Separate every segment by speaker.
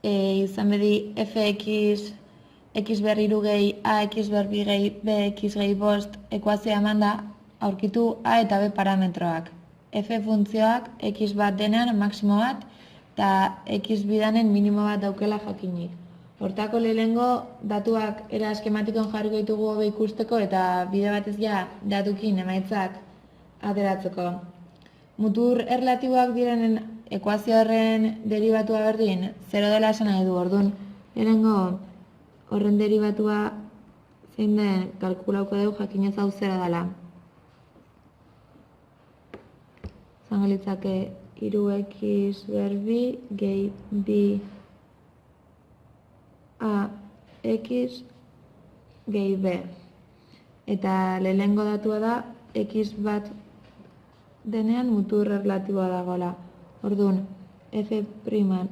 Speaker 1: izan bedi fx x ber 3 gehi ax ber 2 gehi bx gehi 5 ekuazioa emanda aurkitu a eta b parametroak. F funtzioak x bat denean maksimo bat eta x bidanen minimo bat daukela jakinik. Hortako lehenengo datuak era eskematikoan jarriko ditugu hobe ikusteko eta bide batez ja datukin emaitzak ateratzeko. Mutur erlatiboak direnen ekuazio horren deribatua berdin 0 dela esan nahi du. Orduan, lehenengo horren deribatua zein den kalkulauko dugu jakinez hau 0 dela. Zango litzake 3x ber 2 gehi 2ax gehi b. Eta lehenengo datua da x bat denean mutur erlatiboa dagoela. Orduan, f'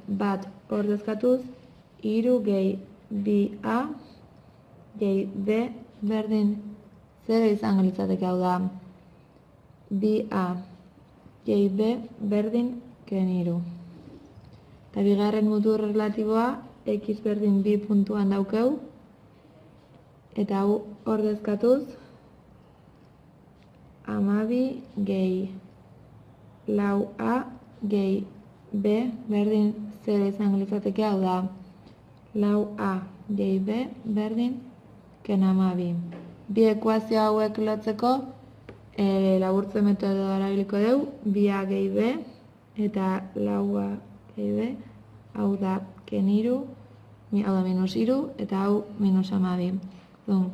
Speaker 1: bat ordezkatuz 3 gehi 2a gehi b berdin 0 izango litzateke, hau da 2a gehi b berdin ken 3. Eta bigarren mutur erlatiboa x berdin 2 puntuan daukeu eta hau ordezkatuz 12 gehi 4a gehi b berdin 0 izango litzateke, hau da 4a gehi b berdin ken 12. Bi ekuazio hauek lotzeko laburtze metodoa erabiliko dugu, 2a gehi b eta 4a gehi b, hau da ken 3, hau da minus 3 eta hau minus 12.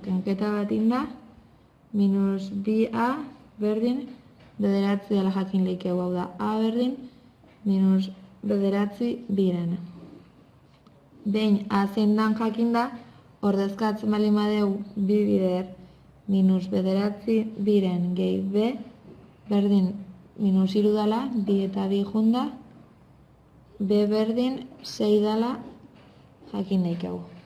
Speaker 1: Kenketa bat inda, minus 2a berdin bederatzi dela jakin leikeu, hau da a berdin minus bederatzi biren. Behin a zein dan jakin da, ordezkatzen bali madeu bi bider minus bederatzi biren gehi b berdin minus 3 dela, bi eta bi junda, b berdin 6 dela jakin leikeu.